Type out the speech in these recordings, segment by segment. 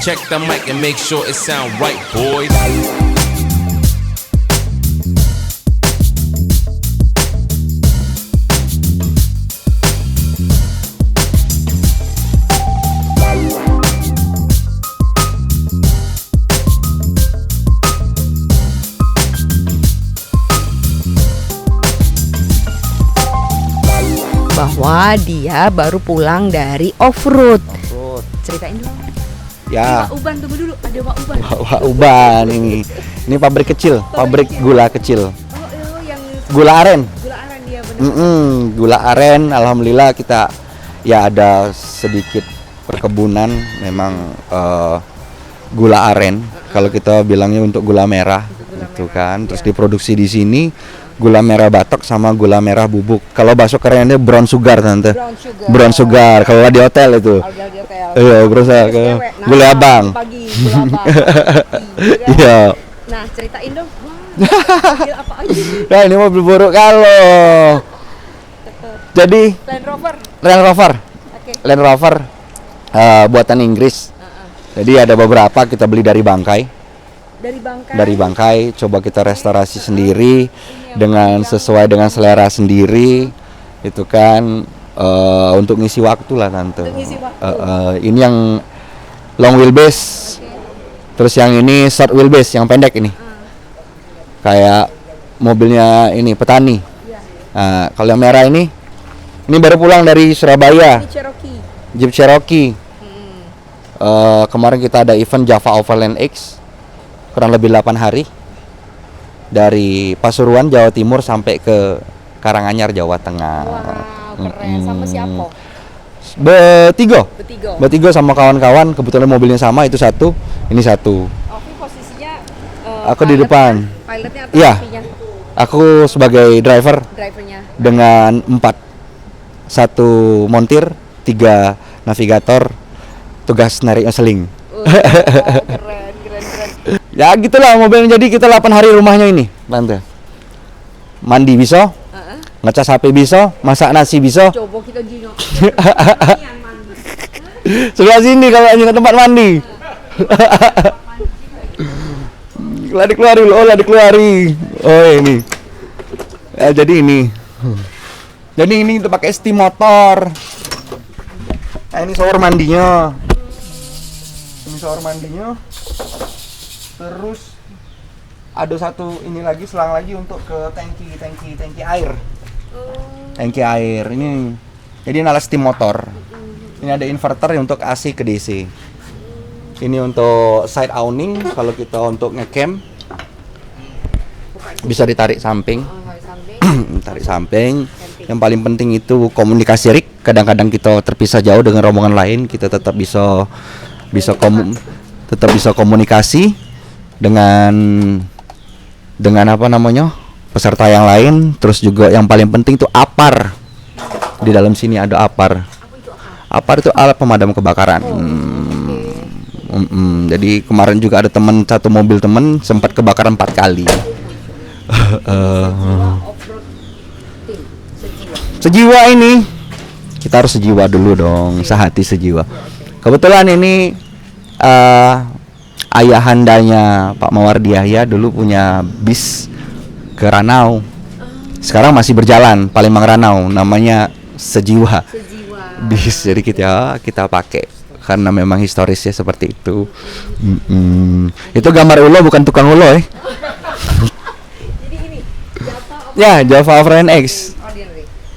Check the mic and make sure it sound right, boys. Bahwa dia baru pulang dari off-road. Ceritain dong. Ya. Wak Uban, tunggu dulu. Ada Wak Uban. Wak Uban ini. Ini pabrik kecil, pabrik gula kecil. Oh, yang Gula aren. gula aren dia benar. Gula aren. Alhamdulillah kita ya ada sedikit perkebunan memang gula aren. Kalau kita bilangnya untuk gula merah, itu kan. Terus diproduksi di sini. Gula merah batok sama gula merah bubuk. Kalau bahasa kerennya brown sugar tante. Brown sugar. Kalau di hotel itu. Iya, berusaha ke gula abang. Pagi, gula abang. Iya. Nah, ceritain dong. Mobil apa aja? Nah, ini mobil buruk kalau. Jadi Land Rover. Oke. Land Rover buatan Inggris. Jadi ada beberapa kita beli dari Bangkai. Dari Bangkai, coba kita restorasi sendiri dengan sesuai dengan selera sendiri, itu kan untuk ngisi waktu lah tante. Ini yang long wheelbase, terus yang ini short wheelbase, yang pendek ini, kayak mobilnya ini petani. Nah, kalau yang merah ini baru pulang dari Surabaya, Jeep Cherokee. Kemarin kita ada event Java Overland X. Kurang lebih 8 hari dari Pasuruan Jawa Timur sampai ke Karanganyar Jawa Tengah. Wow, keren. Sama siapa? Bertiga sama kawan-kawan. Kebetulan mobilnya sama, itu satu, ini satu. Oke, posisinya aku di depan. Pilotnya atau iya, aku sebagai drivernya dengan 4, 1 montir, 3 navigator, tugas narik seling. Keren. Ya gitulah mobilnya. Jadi kita 8 hari rumahnya ini tante. Mandi bisa, ngecas HP bisa, masak nasi bisa. Coba kita gino. Sebelah sini kalau ke tempat mandi. Dikeluari. Oh ini. Ya, jadi ini kita pakai steam motor. Nah, ini shower mandinya. Terus ada satu ini lagi, selang lagi untuk ke tangki air. Tangki air ini. Jadi nyala steam motor. Ini ada inverter untuk AC ke DC. Ini untuk side awning, kalau kita untuk ngecamp bisa ditarik samping. Tarik samping. Yang paling penting itu komunikasi rig. Kadang-kadang kita terpisah jauh dengan rombongan lain, kita tetap bisa komunikasi dengan apa namanya, peserta yang lain. Terus juga yang paling penting itu APAR. Di dalam sini ada APAR. APAR itu alat pemadam kebakaran. Jadi kemarin juga ada satu mobil teman sempat kebakaran 4 kali. Sejiwa ini kita harus sejiwa dulu dong, sehati sejiwa. Kebetulan ini ayahandanya Pak Mawardi Yahya dulu punya bis ke Ranau. Sekarang masih berjalan, Palembang Ranau, namanya Sejiwa. Bis, jadi kita pakai karena memang historisnya seperti itu. Itu gambar ulo, bukan tukang ulo Jadi ini Java Overland X.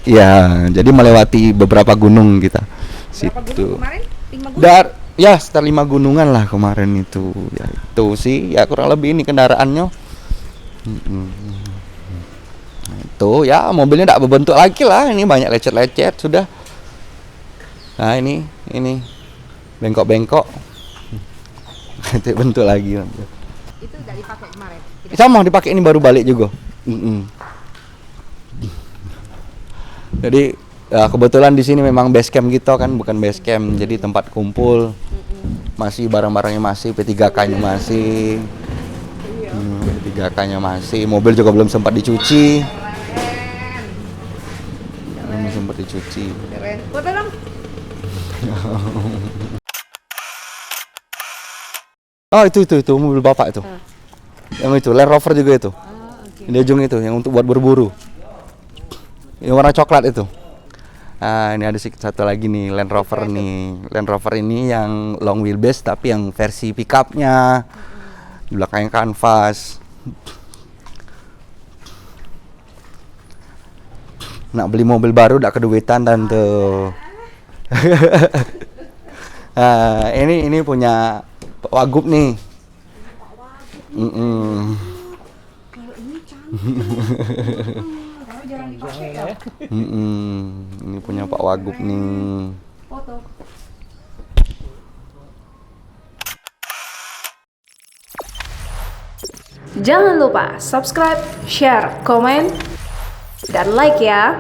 Ya, jadi melewati beberapa gunung kita. Situ. Kemarin 5 gunung? Ya, sekitar 5 gunungan lah kemarin itu. Ya, itu sih, ya kurang lebih ini kendaraannya. Itu ya mobilnya tidak berbentuk lagi lah. Ini banyak lecet-lecet sudah. Nah ini bengkok-bengkok. Itu bentuk lagi. Itu udah dipakai kemarin? Sama dipakai, ini baru balik juga. Jadi ya, kebetulan di sini memang base camp gitu kan, bukan base camp, jadi tempat kumpul. Masih barang-barangnya masih, P3K-nya masih. P3K-nya masih, mobil juga belum sempat dicuci. Belum sempat dicuci. Keren. Foto dong. Oh itu mobil bapak itu. Yang itu Land Rover juga itu. Di ujung itu yang untuk buat berburu. Yang warna coklat itu. Nah, ini ada satu lagi nih Land Rover nih. Land Rover ini yang long wheelbase tapi yang versi pickupnya. Di belakangnya kanvas. Nak beli mobil baru udah keduitan tante. Ini punya Pak Wagub nih. Kalau ini cantik. Kalau jarang dipakai ya. Ini punya Pak Wagub nih. Foto. Jangan lupa subscribe, share, komen, dan like ya.